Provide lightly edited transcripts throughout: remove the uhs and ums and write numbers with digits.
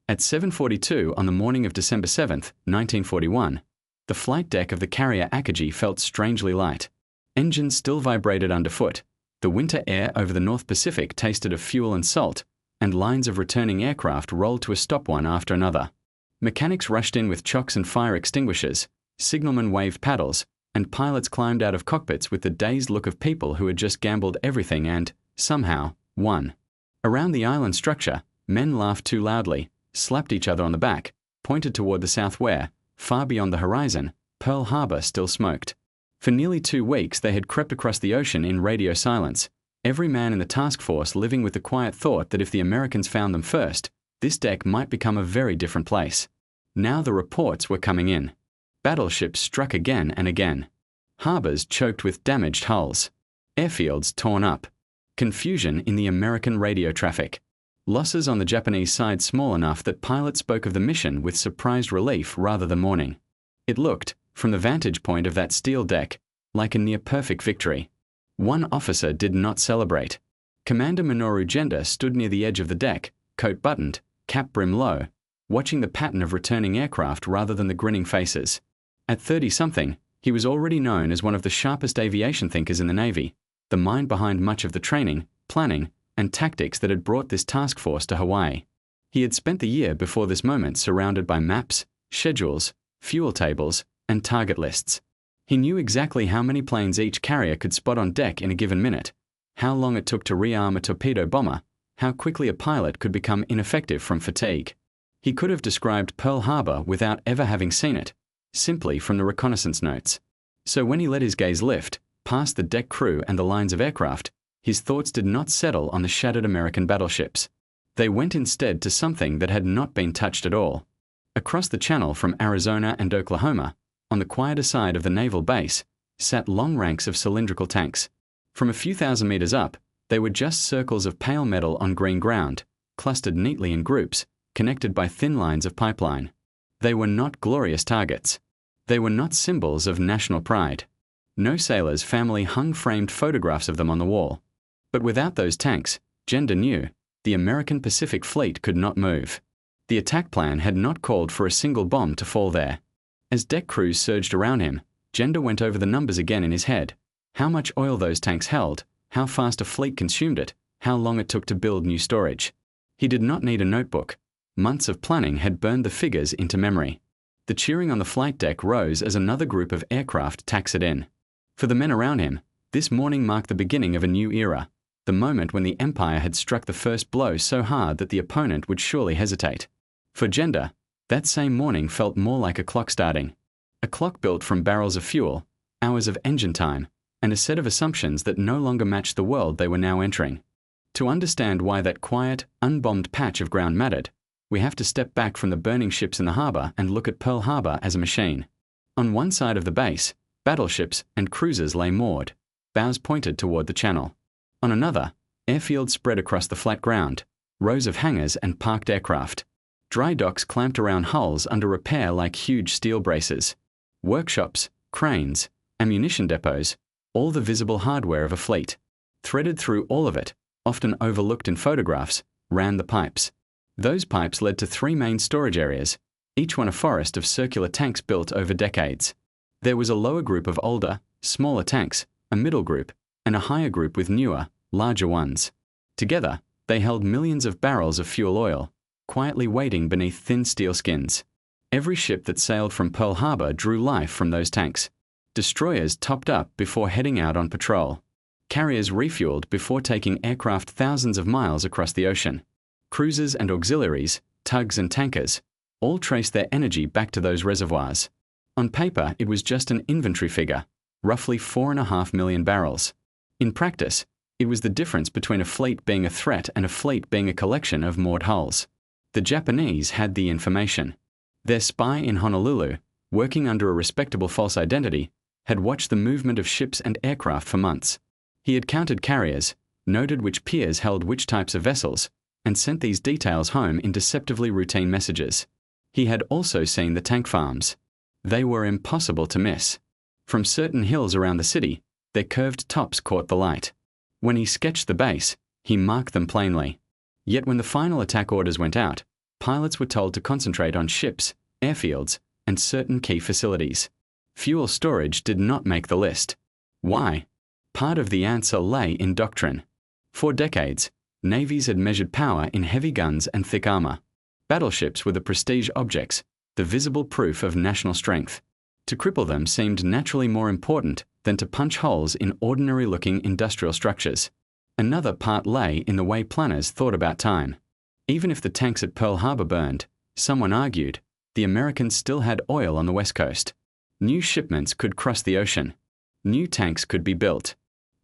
At 7:42 on the morning of December 7, 1941, the flight deck of the carrier Akagi felt strangely light. Engines still vibrated underfoot, the winter air over the North Pacific tasted of fuel and salt, and lines of returning aircraft rolled to a stop one after another. Mechanics rushed in with chocks and fire extinguishers, signalmen waved paddles, and pilots climbed out of cockpits with the dazed look of people who had just gambled everything and, somehow, won. Around the island structure, men laughed too loudly, slapped each other on the back, pointed toward the south where, far beyond the horizon, Pearl Harbor still smoked. For nearly 2 weeks they had crept across the ocean in radio silence, every man in the task force living with the quiet thought that if the Americans found them first, this deck might become a very different place. Now the reports were coming in. Battleships struck again and again. Harbors choked with damaged hulls. Airfields torn up. Confusion in the American radio traffic. Losses on the Japanese side small enough that pilots spoke of the mission with surprised relief rather than mourning. It looked, from the vantage point of that steel deck, like a near-perfect victory. One officer did not celebrate. Commander Minoru Genda stood near the edge of the deck, coat buttoned, cap brim low, watching the pattern of returning aircraft rather than the grinning faces. At 30-something, he was already known as one of the sharpest aviation thinkers in the Navy, the mind behind much of the training, planning, and tactics that had brought this task force to Hawaii. He had spent the year before this moment surrounded by maps, schedules, fuel tables, and target lists. He knew exactly how many planes each carrier could spot on deck in a given minute, how long it took to rearm a torpedo bomber, how quickly a pilot could become ineffective from fatigue. He could have described Pearl Harbor without ever having seen it, simply from the reconnaissance notes. So when he let his gaze lift, past the deck crew and the lines of aircraft, his thoughts did not settle on the shattered American battleships. They went instead to something that had not been touched at all. Across the channel from Arizona and Oklahoma, on the quieter side of the naval base, sat long ranks of cylindrical tanks. From a few thousand meters up, they were just circles of pale metal on green ground, clustered neatly in groups, connected by thin lines of pipeline. They were not glorious targets. They were not symbols of national pride. No sailor's family hung framed photographs of them on the wall. But without those tanks, Genda knew, the American Pacific Fleet could not move. The attack plan had not called for a single bomb to fall there. As deck crews surged around him, Genda went over the numbers again in his head. How much oil those tanks held, how fast a fleet consumed it, how long it took to build new storage. He did not need a notebook. Months of planning had burned the figures into memory. The cheering on the flight deck rose as another group of aircraft taxied in. For the men around him, this morning marked the beginning of a new era, the moment when the Empire had struck the first blow so hard that the opponent would surely hesitate. For Genda, that same morning felt more like a clock starting. A clock built from barrels of fuel, hours of engine time, and a set of assumptions that no longer matched the world they were now entering. To understand why that quiet, unbombed patch of ground mattered, we have to step back from the burning ships in the harbor and look at Pearl Harbor as a machine. On one side of the base, battleships and cruisers lay moored, bows pointed toward the channel. On another, airfields spread across the flat ground, rows of hangars and parked aircraft. Dry docks clamped around hulls under repair like huge steel braces. Workshops, cranes, ammunition depots, all the visible hardware of a fleet. Threaded through all of it, often overlooked in photographs, ran the pipes. Those pipes led to 3 main storage areas, each one a forest of circular tanks built over decades. There was a lower group of older, smaller tanks, a middle group, and a higher group with newer, larger ones. Together, they held millions of barrels of fuel oil, quietly waiting beneath thin steel skins. Every ship that sailed from Pearl Harbor drew life from those tanks. Destroyers topped up before heading out on patrol. Carriers refueled before taking aircraft thousands of miles across the ocean. Cruisers and auxiliaries, tugs and tankers, all traced their energy back to those reservoirs. On paper, it was just an inventory figure, roughly 4.5 million barrels. In practice, it was the difference between a fleet being a threat and a fleet being a collection of moored hulls. The Japanese had the information. Their spy in Honolulu, working under a respectable false identity, had watched the movement of ships and aircraft for months. He had counted carriers, noted which piers held which types of vessels, and sent these details home in deceptively routine messages. He had also seen the tank farms. They were impossible to miss. From certain hills around the city, their curved tops caught the light. When he sketched the base, he marked them plainly. Yet when the final attack orders went out, pilots were told to concentrate on ships, airfields, and certain key facilities. Fuel storage did not make the list. Why? Part of the answer lay in doctrine. For decades, navies had measured power in heavy guns and thick armor. Battleships were the prestige objects, the visible proof of national strength. To cripple them seemed naturally more important than to punch holes in ordinary-looking industrial structures. Another part lay in the way planners thought about time. Even if the tanks at Pearl Harbor burned, someone argued, the Americans still had oil on the West Coast. New shipments could cross the ocean. New tanks could be built.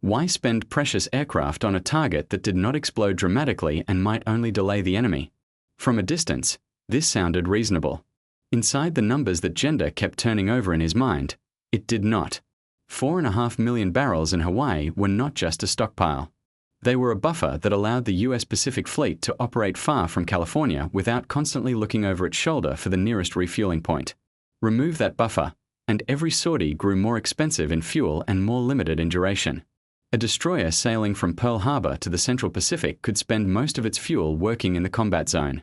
Why spend precious aircraft on a target that did not explode dramatically and might only delay the enemy? From a distance, this sounded reasonable. Inside the numbers that Gender kept turning over in his mind, it did not. 4.5 million barrels in Hawaii were not just a stockpile. They were a buffer that allowed the US Pacific Fleet to operate far from California without constantly looking over its shoulder for the nearest refueling point. Remove that buffer, and every sortie grew more expensive in fuel and more limited in duration. A destroyer sailing from Pearl Harbor to the Central Pacific could spend most of its fuel working in the combat zone.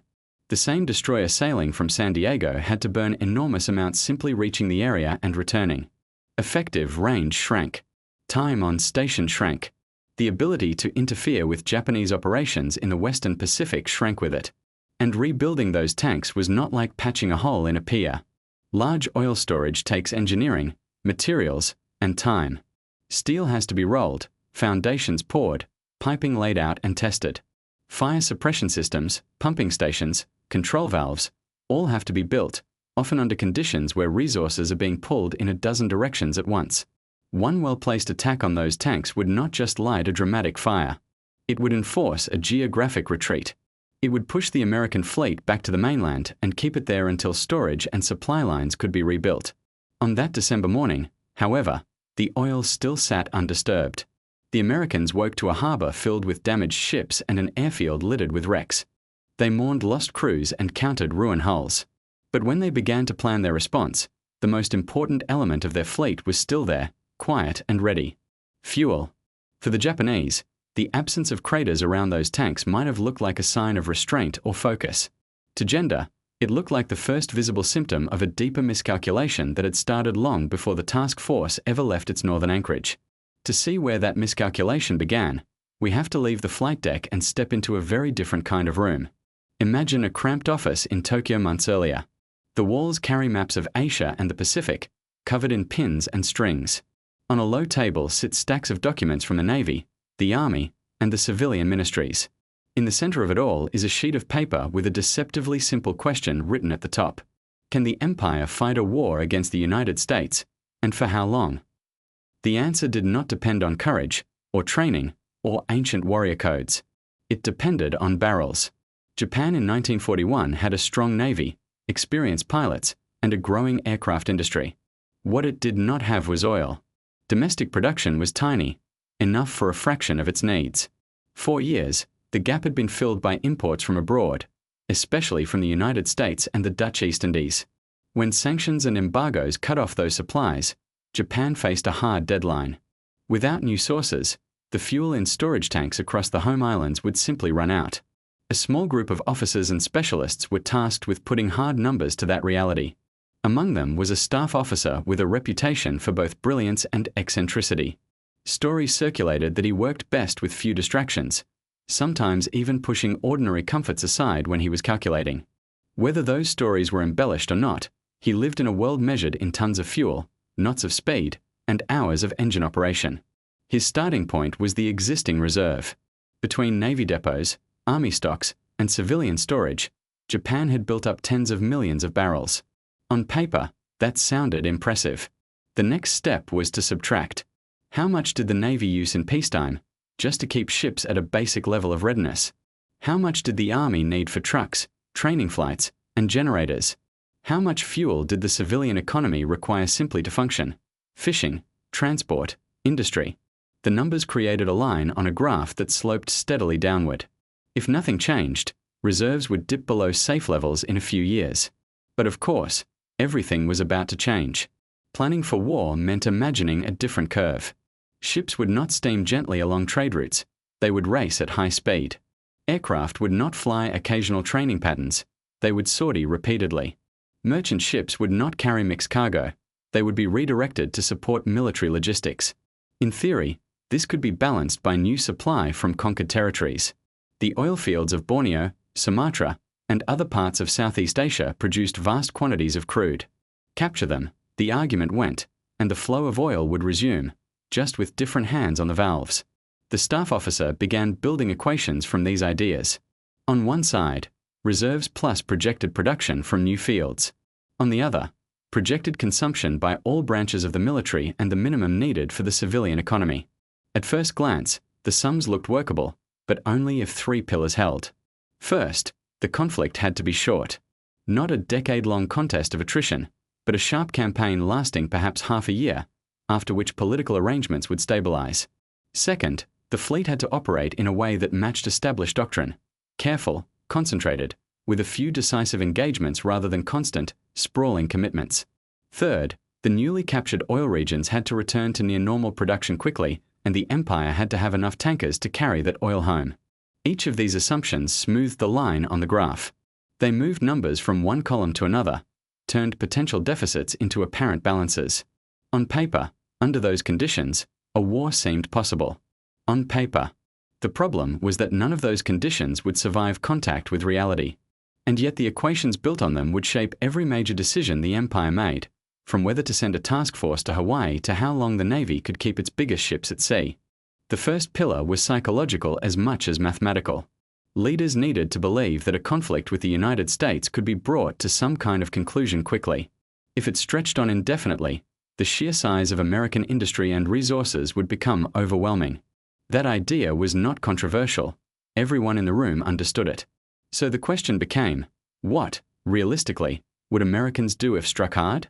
The same destroyer sailing from San Diego had to burn enormous amounts simply reaching the area and returning. Effective range shrank. Time on station shrank. The ability to interfere with Japanese operations in the Western Pacific shrank with it. And rebuilding those tanks was not like patching a hole in a pier. Large oil storage takes engineering, materials, and time. Steel has to be rolled, foundations poured, piping laid out and tested. Fire suppression systems, pumping stations, control valves, all have to be built, often under conditions where resources are being pulled in a dozen directions at once. One well-placed attack on those tanks would not just light a dramatic fire. It would enforce a geographic retreat. It would push the American fleet back to the mainland and keep it there until storage and supply lines could be rebuilt. On that December morning, however, the oil still sat undisturbed. The Americans woke to a harbor filled with damaged ships and an airfield littered with wrecks. They mourned lost crews and counted ruined hulls. But when they began to plan their response, the most important element of their fleet was still there, quiet and ready. Fuel. For the Japanese, the absence of craters around those tanks might have looked like a sign of restraint or focus. To Gender, it looked like the first visible symptom of a deeper miscalculation that had started long before the task force ever left its northern anchorage. To see where that miscalculation began, we have to leave the flight deck and step into a very different kind of room. Imagine a cramped office in Tokyo months earlier. The walls carry maps of Asia and the Pacific, covered in pins and strings. On a low table sit stacks of documents from the Navy, the Army, and the civilian ministries. In the center of it all is a sheet of paper with a deceptively simple question written at the top. Can the Empire fight a war against the United States, and for how long? The answer did not depend on courage, or training, or ancient warrior codes. It depended on barrels. Japan in 1941 had a strong navy, experienced pilots, and a growing aircraft industry. What it did not have was oil. Domestic production was tiny, enough for a fraction of its needs. For years, the gap had been filled by imports from abroad, especially from the United States and the Dutch East Indies. When sanctions and embargoes cut off those supplies, Japan faced a hard deadline. Without new sources, the fuel in storage tanks across the home islands would simply run out. A small group of officers and specialists were tasked with putting hard numbers to that reality. Among them was a staff officer with a reputation for both brilliance and eccentricity. Stories circulated that he worked best with few distractions, sometimes even pushing ordinary comforts aside when he was calculating. Whether those stories were embellished or not, he lived in a world measured in tons of fuel, knots of speed, and hours of engine operation. His starting point was the existing reserve. Between Navy depots, Army stocks, and civilian storage, Japan had built up tens of millions of barrels. On paper, that sounded impressive. The next step was to subtract. How much did the Navy use in peacetime, just to keep ships at a basic level of readiness? How much did the Army need for trucks, training flights, and generators? How much fuel did the civilian economy require simply to function? Fishing, transport, industry. The numbers created a line on a graph that sloped steadily downward. If nothing changed, reserves would dip below safe levels in a few years. But of course, everything was about to change. Planning for war meant imagining a different curve. Ships would not steam gently along trade routes. They would race at high speed. Aircraft would not fly occasional training patterns. they would sortie repeatedly. Merchant ships would not carry mixed cargo. They would be redirected to support military logistics. In theory, this could be balanced by new supply from conquered territories. The oil fields of Borneo, Sumatra, and other parts of Southeast Asia produced vast quantities of crude. Capture them, the argument went, and the flow of oil would resume, just with different hands on the valves. The staff officer began building equations from these ideas. On one side, reserves plus projected production from new fields. On the other, projected consumption by all branches of the military and the minimum needed for the civilian economy. At first glance, the sums looked workable, but only if three pillars held. First, the conflict had to be short. Not a decade-long contest of attrition, but a sharp campaign lasting perhaps half a year, after which political arrangements would stabilize. Second, the fleet had to operate in a way that matched established doctrine, careful, concentrated, with a few decisive engagements rather than constant, sprawling commitments. Third, the newly captured oil regions had to return to near-normal production quickly, and the empire had to have enough tankers to carry that oil home. Each of these assumptions smoothed the line on the graph. They moved numbers from one column to another, turned potential deficits into apparent balances. On paper, under those conditions, a war seemed possible. On paper. The problem was that none of those conditions would survive contact with reality. And yet the equations built on them would shape every major decision the empire made, from whether to send a task force to Hawaii to how long the Navy could keep its biggest ships at sea. The first pillar was psychological as much as mathematical. Leaders needed to believe that a conflict with the United States could be brought to some kind of conclusion quickly. If it stretched on indefinitely, the sheer size of American industry and resources would become overwhelming. That idea was not controversial. Everyone in the room understood it. So the question became, what, realistically, would Americans do if struck hard?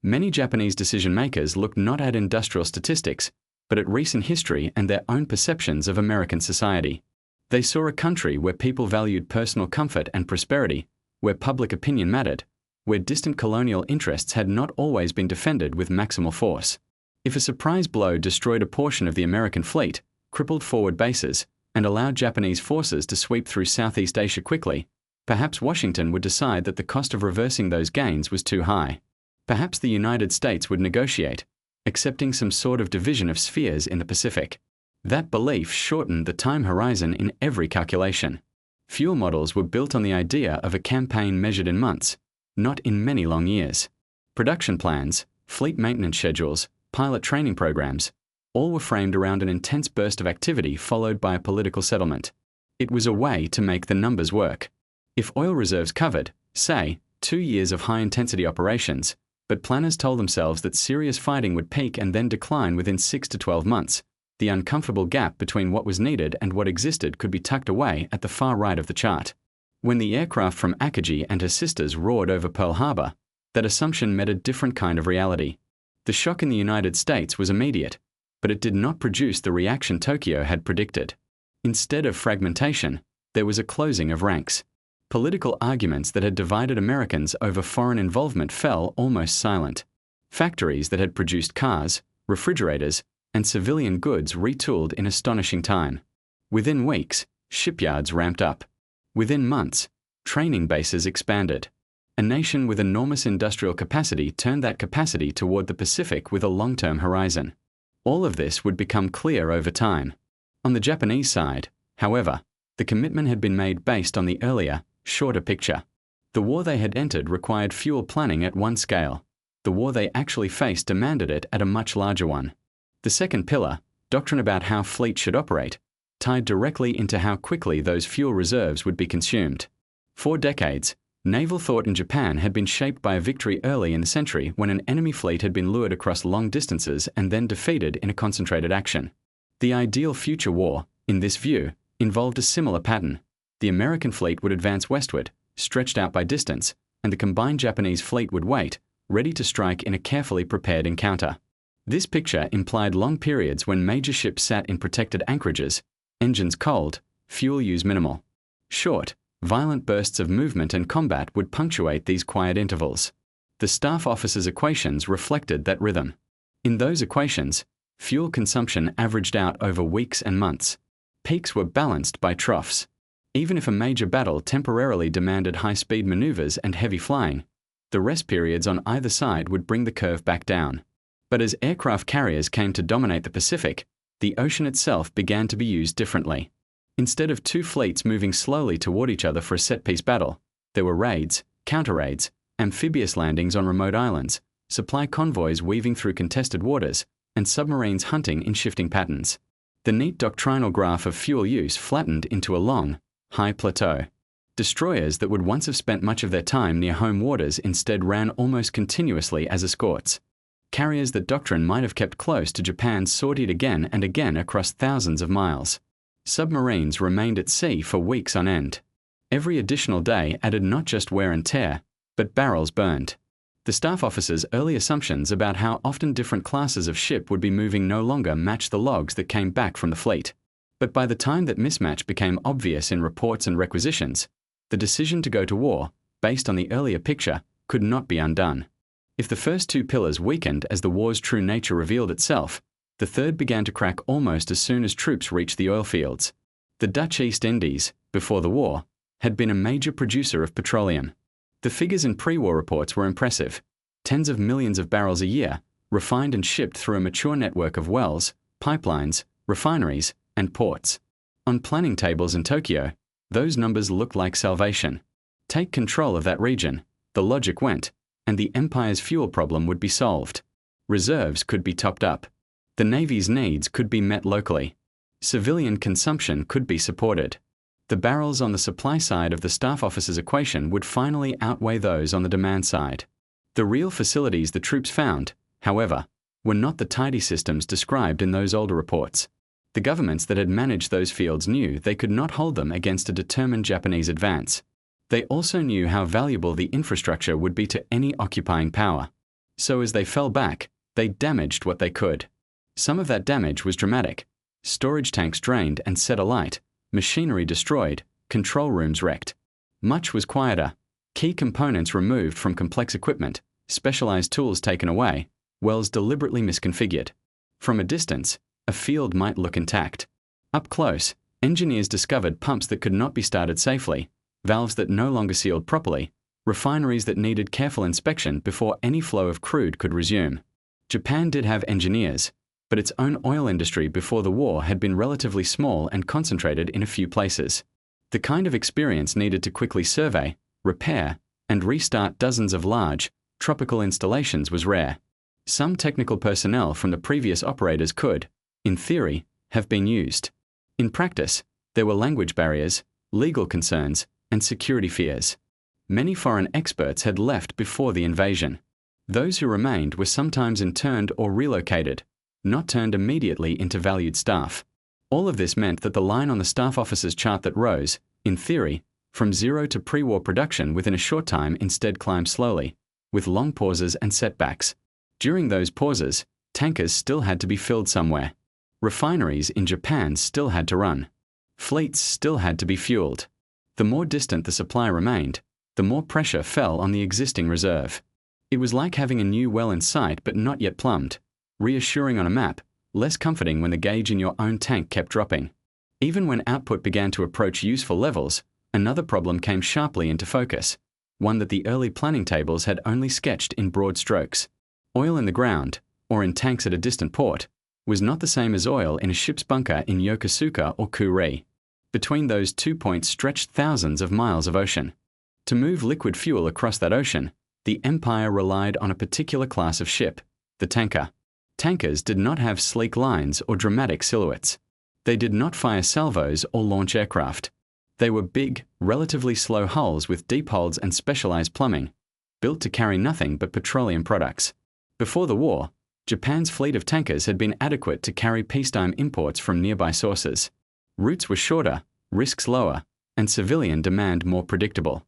Many Japanese decision-makers looked not at industrial statistics, but at recent history and their own perceptions of American society. They saw a country where people valued personal comfort and prosperity, where public opinion mattered, where distant colonial interests had not always been defended with maximal force. If a surprise blow destroyed a portion of the American fleet, crippled forward bases, and allowed Japanese forces to sweep through Southeast Asia quickly, perhaps Washington would decide that the cost of reversing those gains was too high. Perhaps the United States would negotiate, accepting some sort of division of spheres in the Pacific. That belief shortened the time horizon in every calculation. Fuel models were built on the idea of a campaign measured in months, not in many long years. Production plans, fleet maintenance schedules, pilot training programs, all were framed around an intense burst of activity followed by a political settlement. It was a way to make the numbers work. If oil reserves covered, say, 2 years of high-intensity operations, but planners told themselves that serious fighting would peak and then decline within 6 to 12 months, the uncomfortable gap between what was needed and what existed could be tucked away at the far right of the chart. When the aircraft from Akagi and her sisters roared over Pearl Harbor, that assumption met a different kind of reality. The shock in the United States was immediate, but it did not produce the reaction Tokyo had predicted. Instead of fragmentation, there was a closing of ranks. Political arguments that had divided Americans over foreign involvement fell almost silent. Factories that had produced cars, refrigerators, and civilian goods retooled in astonishing time. Within weeks, shipyards ramped up. Within months, training bases expanded. A nation with enormous industrial capacity turned that capacity toward the Pacific with a long-term horizon. All of this would become clear over time. On the Japanese side, however, the commitment had been made based on the earlier, shorter picture. The war they had entered required fuel planning at one scale. The war they actually faced demanded it at a much larger one. The second pillar, doctrine about how fleet should operate, tied directly into how quickly those fuel reserves would be consumed. For decades, naval thought in Japan had been shaped by a victory early in the century when an enemy fleet had been lured across long distances and then defeated in a concentrated action. The ideal future war, in this view, involved a similar pattern. The American fleet would advance westward, stretched out by distance, and the combined Japanese fleet would wait, ready to strike in a carefully prepared encounter. This picture implied long periods when major ships sat in protected anchorages, engines cold, fuel use minimal. Short, violent bursts of movement and combat would punctuate these quiet intervals. The staff officer's equations reflected that rhythm. In those equations, fuel consumption averaged out over weeks and months. Peaks were balanced by troughs. Even if a major battle temporarily demanded high-speed maneuvers and heavy flying, the rest periods on either side would bring the curve back down. But as aircraft carriers came to dominate the Pacific, the ocean itself began to be used differently. Instead of two fleets moving slowly toward each other for a set-piece battle, there were raids, counter-raids, amphibious landings on remote islands, supply convoys weaving through contested waters, and submarines hunting in shifting patterns. The neat doctrinal graph of fuel use flattened into a long, high plateau. Destroyers that would once have spent much of their time near home waters instead ran almost continuously as escorts. Carriers that doctrine might have kept close to Japan sortied again and again across thousands of miles. Submarines remained at sea for weeks on end. Every additional day added not just wear and tear, but barrels burned. The staff officers' early assumptions about how often different classes of ship would be moving no longer matched the logs that came back from the fleet. But by the time that mismatch became obvious in reports and requisitions, the decision to go to war, based on the earlier picture, could not be undone. If the first two pillars weakened as the war's true nature revealed itself, the third began to crack almost as soon as troops reached the oil fields. The Dutch East Indies, before the war, had been a major producer of petroleum. The figures in pre-war reports were impressive. Tens of millions of barrels a year, refined and shipped through a mature network of wells, pipelines, refineries, and ports. On planning tables in Tokyo, those numbers looked like salvation. Take control of that region, the logic went, and the empire's fuel problem would be solved. Reserves could be topped up. The Navy's needs could be met locally. Civilian consumption could be supported. The barrels on the supply side of the staff officer's equation would finally outweigh those on the demand side. The real facilities the troops found, however, were not the tidy systems described in those older reports. The governments that had managed those fields knew they could not hold them against a determined Japanese advance. They also knew how valuable the infrastructure would be to any occupying power. So as they fell back, they damaged what they could. Some of that damage was dramatic. Storage tanks drained and set alight, machinery destroyed, control rooms wrecked. Much was quieter. Key components removed from complex equipment, specialized tools taken away, wells deliberately misconfigured. From a distance, a field might look intact. Up close, engineers discovered pumps that could not be started safely, valves that no longer sealed properly, refineries that needed careful inspection before any flow of crude could resume. Japan did have engineers, but its own oil industry before the war had been relatively small and concentrated in a few places. The kind of experience needed to quickly survey, repair, and restart dozens of large, tropical installations was rare. Some technical personnel from the previous operators could, in theory, have been used. In practice, there were language barriers, legal concerns, and security fears. Many foreign experts had left before the invasion. Those who remained were sometimes interned or relocated, not turned immediately into valued staff. All of this meant that the line on the staff officer's chart that rose, in theory, from zero to pre-war production within a short time instead climbed slowly, with long pauses and setbacks. During those pauses, tankers still had to be filled somewhere. Refineries in Japan still had to run. Fleets still had to be fueled. The more distant the supply remained, the more pressure fell on the existing reserve. It was like having a new well in sight but not yet plumbed. Reassuring on a map, less comforting when the gauge in your own tank kept dropping. Even when output began to approach useful levels, another problem came sharply into focus, one that the early planning tables had only sketched in broad strokes. Oil in the ground, or in tanks at a distant port, was not the same as oil in a ship's bunker in Yokosuka or Kure. Between those 2 points stretched thousands of miles of ocean. To move liquid fuel across that ocean, the empire relied on a particular class of ship, the tanker. Tankers did not have sleek lines or dramatic silhouettes. They did not fire salvos or launch aircraft. They were big, relatively slow hulls with deep holds and specialized plumbing, built to carry nothing but petroleum products. Before the war, Japan's fleet of tankers had been adequate to carry peacetime imports from nearby sources. Routes were shorter, risks lower, and civilian demand more predictable.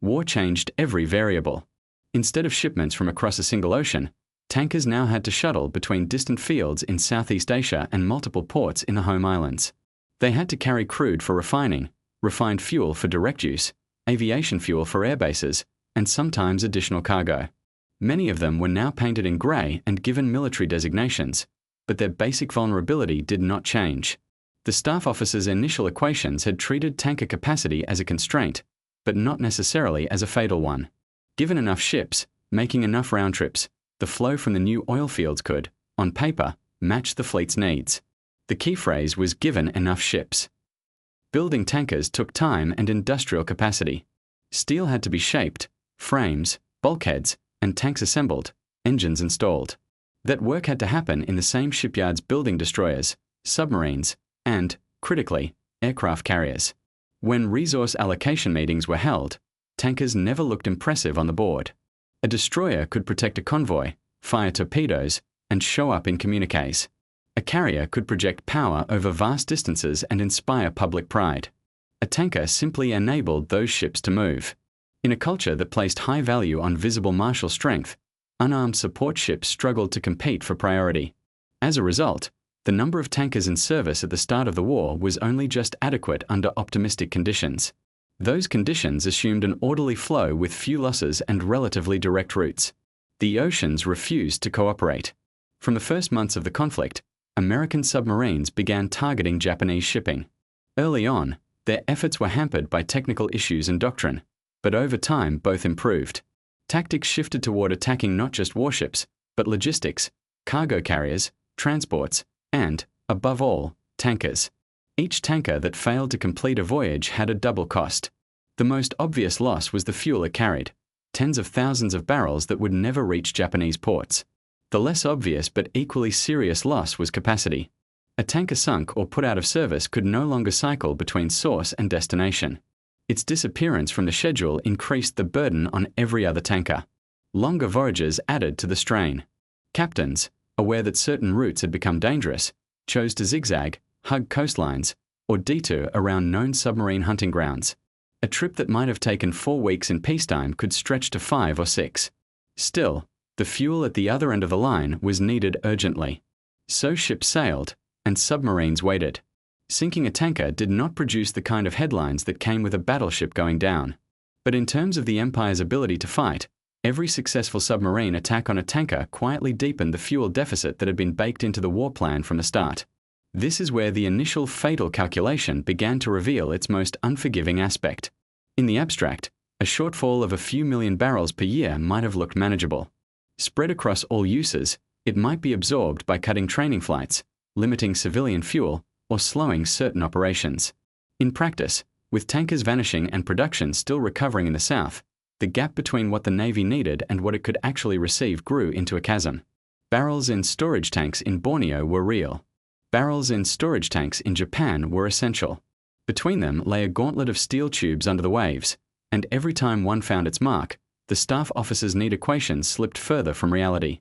War changed every variable. Instead of shipments from across a single ocean, tankers now had to shuttle between distant fields in Southeast Asia and multiple ports in the home islands. They had to carry crude for refining, refined fuel for direct use, aviation fuel for air bases, and sometimes additional cargo. Many of them were now painted in grey and given military designations, but their basic vulnerability did not change. The staff officer's initial equations had treated tanker capacity as a constraint, but not necessarily as a fatal one. Given enough ships, making enough round trips, the flow from the new oil fields could, on paper, match the fleet's needs. The key phrase was given enough ships. Building tankers took time and industrial capacity. Steel had to be shaped, frames, bulkheads, and tanks assembled, engines installed. That work had to happen in the same shipyards building destroyers, submarines, and, critically, aircraft carriers. When resource allocation meetings were held, tankers never looked impressive on the board. A destroyer could protect a convoy, fire torpedoes, and show up in communiques. A carrier could project power over vast distances and inspire public pride. A tanker simply enabled those ships to move. In a culture that placed high value on visible martial strength, unarmed support ships struggled to compete for priority. As a result, the number of tankers in service at the start of the war was only just adequate under optimistic conditions. Those conditions assumed an orderly flow with few losses and relatively direct routes. The oceans refused to cooperate. From the first months of the conflict, American submarines began targeting Japanese shipping. Early on, their efforts were hampered by technical issues and doctrine, but over time both improved. Tactics shifted toward attacking not just warships, but logistics, cargo carriers, transports, and, above all, tankers. Each tanker that failed to complete a voyage had a double cost. The most obvious loss was the fuel it carried, tens of thousands of barrels that would never reach Japanese ports. The less obvious but equally serious loss was capacity. A tanker sunk or put out of service could no longer cycle between source and destination. Its disappearance from the schedule increased the burden on every other tanker. Longer voyages added to the strain. Captains, aware that certain routes had become dangerous, chose to zigzag, hug coastlines, or detour around known submarine hunting grounds. A trip that might have taken 4 weeks in peacetime could stretch to 5 or 6. Still, the fuel at the other end of the line was needed urgently. So ships sailed, and submarines waited. Sinking a tanker did not produce the kind of headlines that came with a battleship going down. But in terms of the Empire's ability to fight, every successful submarine attack on a tanker quietly deepened the fuel deficit that had been baked into the war plan from the start. This is where the initial fatal calculation began to reveal its most unforgiving aspect. In the abstract, a shortfall of a few million barrels per year might have looked manageable. Spread across all uses, it might be absorbed by cutting training flights, limiting civilian fuel, or slowing certain operations. In practice, with tankers vanishing and production still recovering in the South, the gap between what the Navy needed and what it could actually receive grew into a chasm. Barrels in storage tanks in Borneo were real. Barrels in storage tanks in Japan were essential. Between them lay a gauntlet of steel tubes under the waves, and every time one found its mark, the staff officer's neat equations slipped further from reality.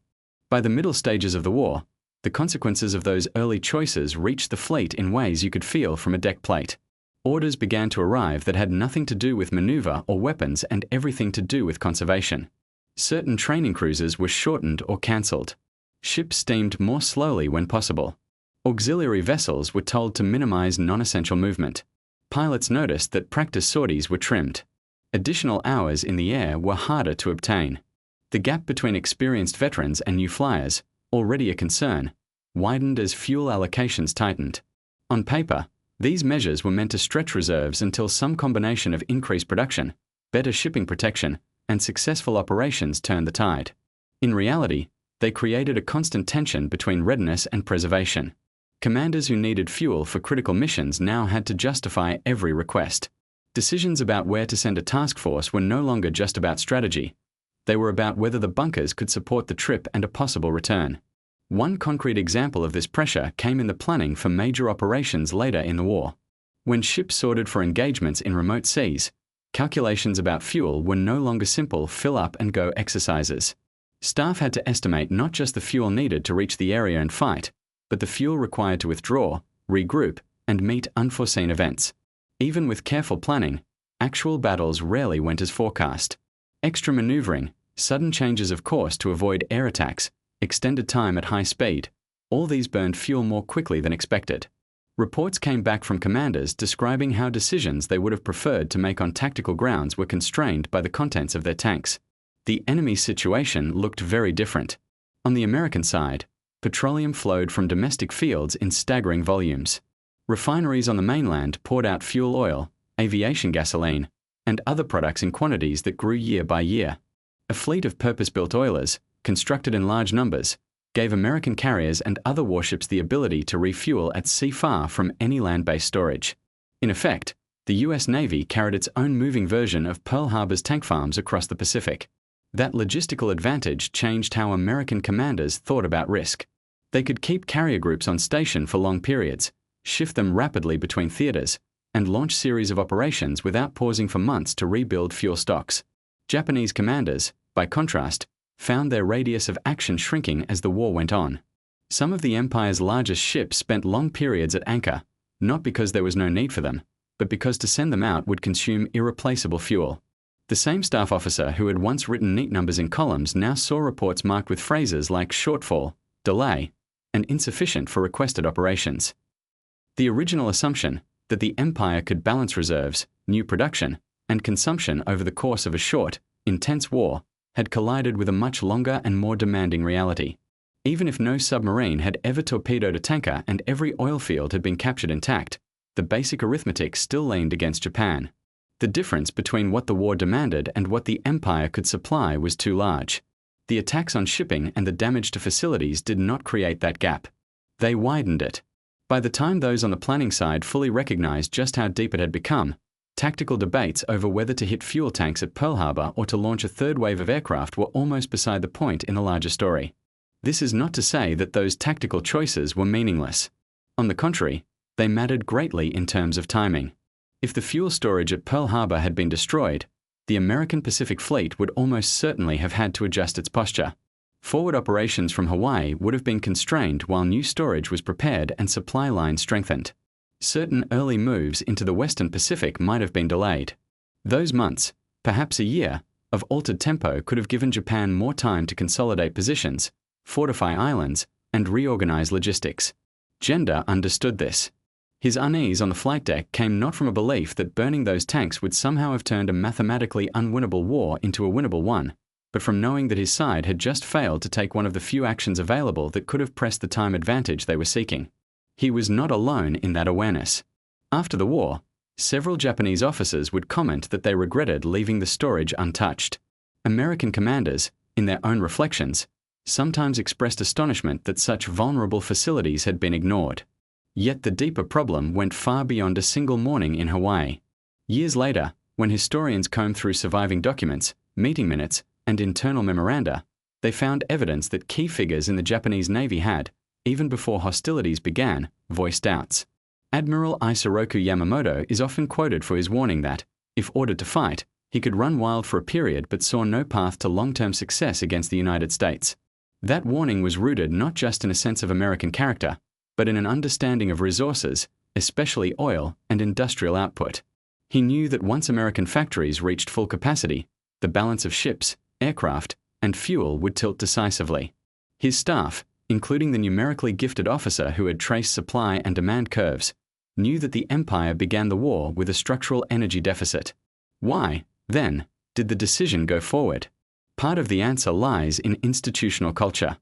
By the middle stages of the war, the consequences of those early choices reached the fleet in ways you could feel from a deck plate. Orders began to arrive that had nothing to do with maneuver or weapons and everything to do with conservation. Certain training cruises were shortened or cancelled. Ships steamed more slowly when possible. Auxiliary vessels were told to minimize non-essential movement. Pilots noticed that practice sorties were trimmed. Additional hours in the air were harder to obtain. The gap between experienced veterans and new flyers, already a concern, widened as fuel allocations tightened. On paper, these measures were meant to stretch reserves until some combination of increased production, better shipping protection, and successful operations turned the tide. In reality, they created a constant tension between readiness and preservation. Commanders who needed fuel for critical missions now had to justify every request. Decisions about where to send a task force were no longer just about strategy. They were about whether the bunkers could support the trip and a possible return. One concrete example of this pressure came in the planning for major operations later in the war. When ships sorted for engagements in remote seas, calculations about fuel were no longer simple fill-up-and-go exercises. Staff had to estimate not just the fuel needed to reach the area and fight, but the fuel required to withdraw, regroup, and meet unforeseen events. Even with careful planning, actual battles rarely went as forecast. Extra maneuvering, sudden changes of course to avoid air attacks, extended time at high speed, all these burned fuel more quickly than expected. Reports came back from commanders describing how decisions they would have preferred to make on tactical grounds were constrained by the contents of their tanks. The enemy's situation looked very different. On the American side, petroleum flowed from domestic fields in staggering volumes. Refineries on the mainland poured out fuel oil, aviation gasoline, and other products in quantities that grew year by year. A fleet of purpose-built oilers, constructed in large numbers, gave American carriers and other warships the ability to refuel at sea far from any land-based storage. In effect, the US Navy carried its own moving version of Pearl Harbor's tank farms across the Pacific. That logistical advantage changed how American commanders thought about risk. They could keep carrier groups on station for long periods, shift them rapidly between theaters, and launch series of operations without pausing for months to rebuild fuel stocks. Japanese commanders, by contrast, found their radius of action shrinking as the war went on. Some of the Empire's largest ships spent long periods at anchor, not because there was no need for them, but because to send them out would consume irreplaceable fuel. The same staff officer who had once written neat numbers in columns now saw reports marked with phrases like shortfall, delay, and insufficient for requested operations. The original assumption that the Empire could balance reserves, new production, and consumption over the course of a short, intense war had collided with a much longer and more demanding reality. Even if no submarine had ever torpedoed a tanker and every oil field had been captured intact, the basic arithmetic still leaned against Japan. The difference between what the war demanded and what the Empire could supply was too large. The attacks on shipping and the damage to facilities did not create that gap. They widened it. By the time those on the planning side fully recognized just how deep it had become, tactical debates over whether to hit fuel tanks at Pearl Harbor or to launch a third wave of aircraft were almost beside the point in the larger story. This is not to say that those tactical choices were meaningless. On the contrary, they mattered greatly in terms of timing. If the fuel storage at Pearl Harbor had been destroyed, the American Pacific Fleet would almost certainly have had to adjust its posture. Forward operations from Hawaii would have been constrained while new storage was prepared and supply lines strengthened. Certain early moves into the Western Pacific might have been delayed. Those months, perhaps a year, of altered tempo could have given Japan more time to consolidate positions, fortify islands, and reorganize logistics. Genda understood this. His unease on the flight deck came not from a belief that burning those tanks would somehow have turned a mathematically unwinnable war into a winnable one, but from knowing that his side had just failed to take one of the few actions available that could have pressed the time advantage they were seeking. He was not alone in that awareness. After the war, several Japanese officers would comment that they regretted leaving the storage untouched. American commanders, in their own reflections, sometimes expressed astonishment that such vulnerable facilities had been ignored. Yet the deeper problem went far beyond a single morning in Hawaii. Years later, when historians combed through surviving documents, meeting minutes, and internal memoranda, they found evidence that key figures in the Japanese Navy had, even before hostilities began, voiced doubts. Admiral Isoroku Yamamoto is often quoted for his warning that, if ordered to fight, he could run wild for a period but saw no path to long-term success against the United States. That warning was rooted not just in a sense of American character, but in an understanding of resources, especially oil and industrial output. He knew that once American factories reached full capacity, the balance of ships, aircraft, and fuel would tilt decisively. His staff, including the numerically gifted officer who had traced supply and demand curves, knew that the Empire began the war with a structural energy deficit. Why, then, did the decision go forward? Part of the answer lies in institutional culture.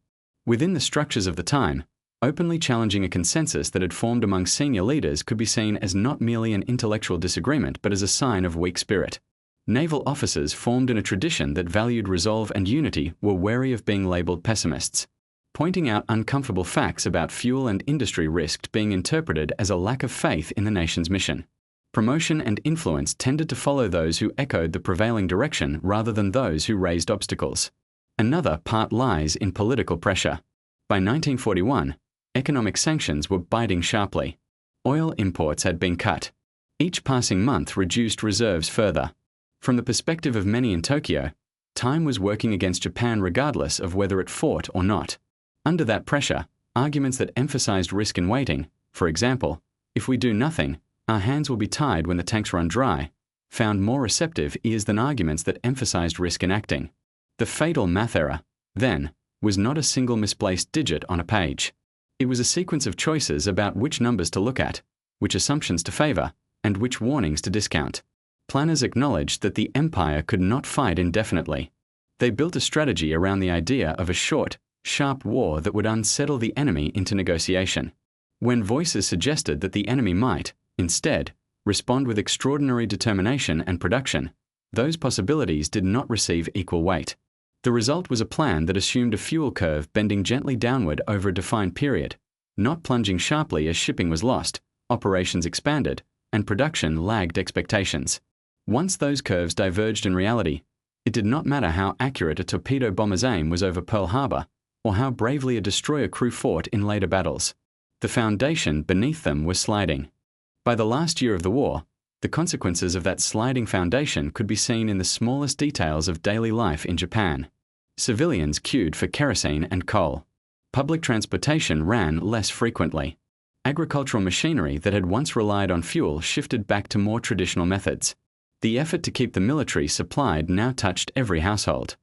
Within the structures of the time, openly challenging a consensus that had formed among senior leaders could be seen as not merely an intellectual disagreement but as a sign of weak spirit. Naval officers formed in a tradition that valued resolve and unity were wary of being labeled pessimists. Pointing out uncomfortable facts about fuel and industry risked being interpreted as a lack of faith in the nation's mission. Promotion and influence tended to follow those who echoed the prevailing direction rather than those who raised obstacles. Another part lies in political pressure. By 1941, economic sanctions were biting sharply. Oil imports had been cut. Each passing month reduced reserves further. From the perspective of many in Tokyo, time was working against Japan regardless of whether it fought or not. Under that pressure, arguments that emphasized risk in waiting, for example, if we do nothing, our hands will be tied when the tanks run dry, found more receptive ears than arguments that emphasized risk in acting. The fatal math error, then, was not a single misplaced digit on a page. It was a sequence of choices about which numbers to look at, which assumptions to favor, and which warnings to discount. Planners acknowledged that the Empire could not fight indefinitely. They built a strategy around the idea of a short, sharp war that would unsettle the enemy into negotiation. When voices suggested that the enemy might, instead, respond with extraordinary determination and production, those possibilities did not receive equal weight. The result was a plan that assumed a fuel curve bending gently downward over a defined period, not plunging sharply as shipping was lost, operations expanded, and production lagged expectations. Once those curves diverged in reality, it did not matter how accurate a torpedo bomber's aim was over Pearl Harbor, or how bravely a destroyer crew fought in later battles. The foundation beneath them was sliding. By the last year of the war, the consequences of that sliding foundation could be seen in the smallest details of daily life in Japan. Civilians queued for kerosene and coal. Public transportation ran less frequently. Agricultural machinery that had once relied on fuel shifted back to more traditional methods. The effort to keep the military supplied now touched every household.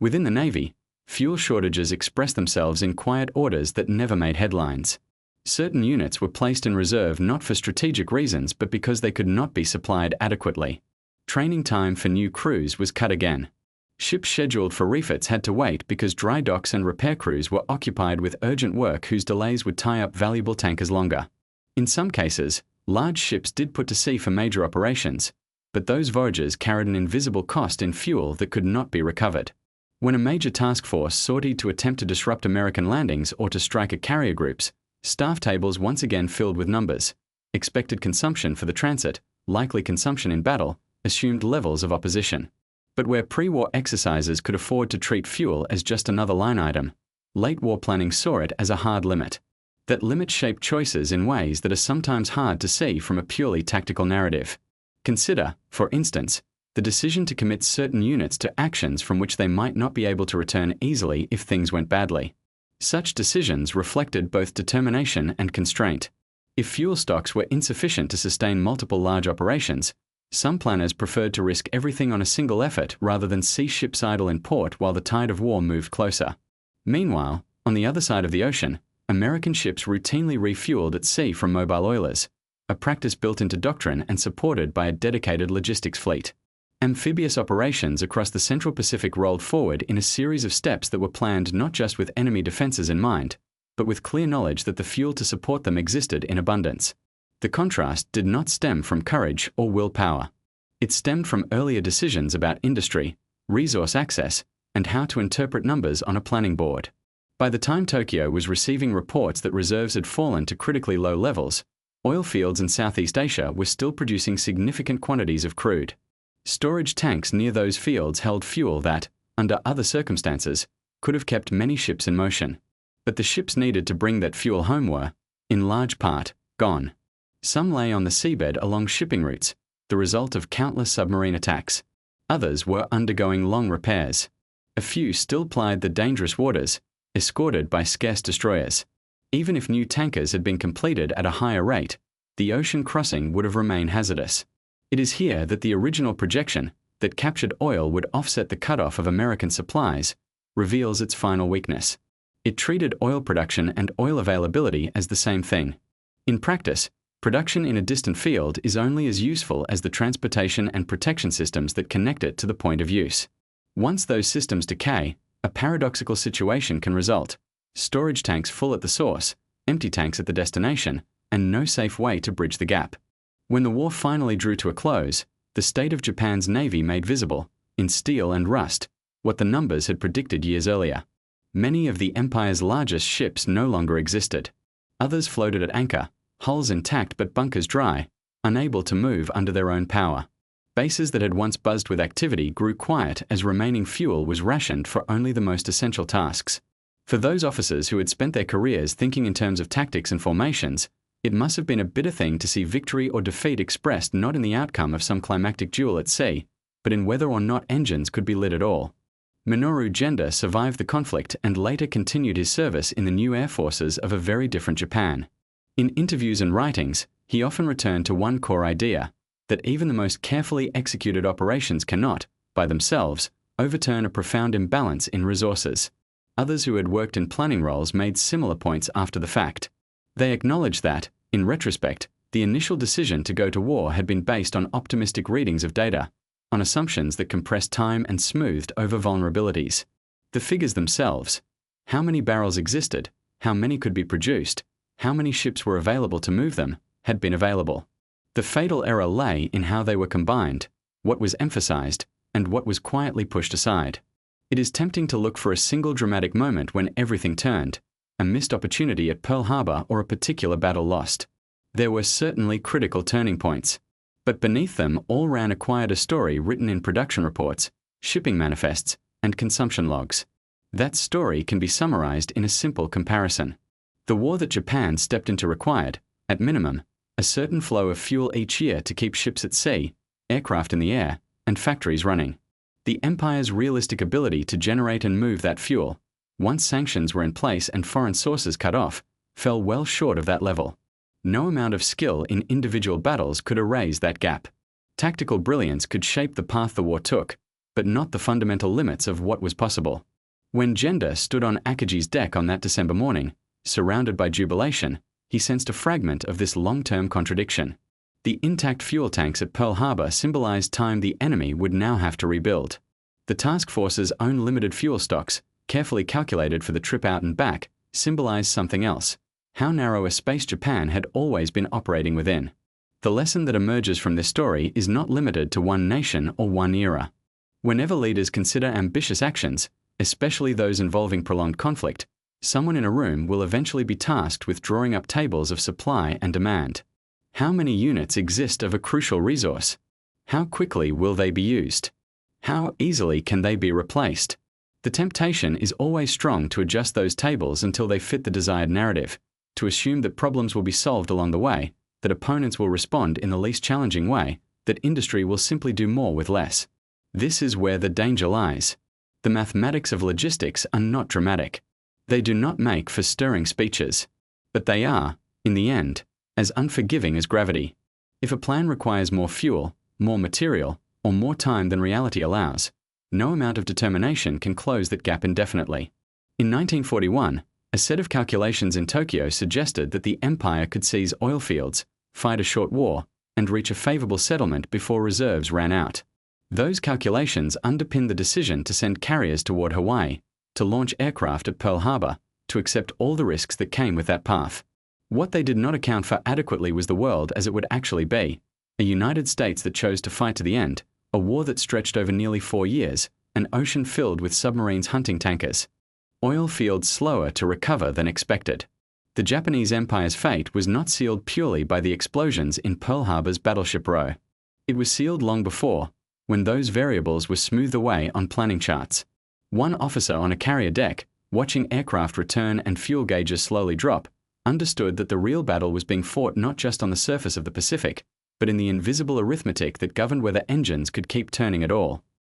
Within the Navy, fuel shortages expressed themselves in quiet orders that never made headlines. Certain units were placed in reserve not for strategic reasons but because they could not be supplied adequately. Training time for new crews was cut again. Ships scheduled for refits had to wait because dry docks and repair crews were occupied with urgent work whose delays would tie up valuable tankers longer. In some cases, large ships did put to sea for major operations, but those voyages carried an invisible cost in fuel that could not be recovered. When a major task force sortied to attempt to disrupt American landings or to strike at carrier groups, staff tables once again filled with numbers. Expected consumption for the transit, likely consumption in battle, assumed levels of opposition. But where pre-war exercises could afford to treat fuel as just another line item, late war planning saw it as a hard limit. That limit shaped choices in ways that are sometimes hard to see from a purely tactical narrative. Consider, for instance, the decision to commit certain units to actions from which they might not be able to return easily if things went badly. Such decisions reflected both determination and constraint. If fuel stocks were insufficient to sustain multiple large operations, some planners preferred to risk everything on a single effort rather than see ships idle in port while the tide of war moved closer. Meanwhile, on the other side of the ocean, American ships routinely refueled at sea from mobile oilers, a practice built into doctrine and supported by a dedicated logistics fleet. Amphibious operations across the Central Pacific rolled forward in a series of steps that were planned not just with enemy defenses in mind, but with clear knowledge that the fuel to support them existed in abundance. The contrast did not stem from courage or willpower. It stemmed from earlier decisions about industry, resource access, and how to interpret numbers on a planning board. By the time Tokyo was receiving reports that reserves had fallen to critically low levels, oil fields in Southeast Asia were still producing significant quantities of crude. Storage tanks near those fields held fuel that, under other circumstances, could have kept many ships in motion. But the ships needed to bring that fuel home were, in large part, gone. Some lay on the seabed along shipping routes, the result of countless submarine attacks. Others were undergoing long repairs. A few still plied the dangerous waters, escorted by scarce destroyers. Even if new tankers had been completed at a higher rate, the ocean crossing would have remained hazardous. It is here that the original projection, that captured oil would offset the cutoff of American supplies, reveals its final weakness. It treated oil production and oil availability as the same thing. In practice, production in a distant field is only as useful as the transportation and protection systems that connect it to the point of use. Once those systems decay, a paradoxical situation can result: storage tanks full at the source, empty tanks at the destination, and no safe way to bridge the gap. When the war finally drew to a close, the state of Japan's navy made visible, in steel and rust, what the numbers had predicted years earlier. Many of the empire's largest ships no longer existed. Others floated at anchor, hulls intact but bunkers dry, unable to move under their own power. Bases that had once buzzed with activity grew quiet as remaining fuel was rationed for only the most essential tasks. For those officers who had spent their careers thinking in terms of tactics and formations, it must have been a bitter thing to see victory or defeat expressed not in the outcome of some climactic duel at sea, but in whether or not engines could be lit at all. Minoru Genda survived the conflict and later continued his service in the new air forces of a very different Japan. In interviews and writings, he often returned to one core idea, that even the most carefully executed operations cannot, by themselves, overturn a profound imbalance in resources. Others who had worked in planning roles made similar points after the fact. They acknowledged that, in retrospect, the initial decision to go to war had been based on optimistic readings of data, on assumptions that compressed time and smoothed over vulnerabilities. The figures themselves, how many barrels existed, how many could be produced, How many ships were available to move them had been available. The fatal error lay in how they were combined, what was emphasized, and what was quietly pushed aside. It is tempting to look for a single dramatic moment when everything turned, a missed opportunity at Pearl Harbor or a particular battle lost. There were certainly critical turning points, but beneath them all ran a quieter story written in production reports, shipping manifests, and consumption logs. That story can be summarized in a simple comparison. The war that Japan stepped into required, at minimum, a certain flow of fuel each year to keep ships at sea, aircraft in the air, and factories running. The empire's realistic ability to generate and move that fuel, once sanctions were in place and foreign sources cut off, fell well short of that level. No amount of skill in individual battles could erase that gap. Tactical brilliance could shape the path the war took, but not the fundamental limits of what was possible. When Genda stood on Akagi's deck on that December morning, surrounded by jubilation, he sensed a fragment of this long-term contradiction. The intact fuel tanks at Pearl Harbor symbolized time the enemy would now have to rebuild. The task force's own limited fuel stocks, carefully calculated for the trip out and back, symbolized something else: how narrow a space Japan had always been operating within. The lesson that emerges from this story is not limited to one nation or one era. Whenever leaders consider ambitious actions, especially those involving prolonged conflict, someone in a room will eventually be tasked with drawing up tables of supply and demand. How many units exist of a crucial resource? How quickly will they be used? How easily can they be replaced? The temptation is always strong to adjust those tables until they fit the desired narrative, to assume that problems will be solved along the way, that opponents will respond in the least challenging way, that industry will simply do more with less. This is where the danger lies. The mathematics of logistics are not dramatic. They do not make for stirring speeches. But they are, in the end, as unforgiving as gravity. If a plan requires more fuel, more material, or more time than reality allows, no amount of determination can close that gap indefinitely. In 1941, a set of calculations in Tokyo suggested that the empire could seize oil fields, fight a short war, and reach a favorable settlement before reserves ran out. Those calculations underpinned the decision to send carriers toward Hawaii, to launch aircraft at Pearl Harbor, to accept all the risks that came with that path. What they did not account for adequately was the world as it would actually be: a United States that chose to fight to the end, a war that stretched over nearly 4 years, an ocean filled with submarines hunting tankers. Oil fields slower to recover than expected. The Japanese Empire's fate was not sealed purely by the explosions in Pearl Harbor's Battleship Row. It was sealed long before, when those variables were smoothed away on planning charts. One officer on a carrier deck, watching aircraft return and fuel gauges slowly drop, understood that the real battle was being fought not just on the surface of the Pacific, but in the invisible arithmetic that governed whether engines could keep turning at all.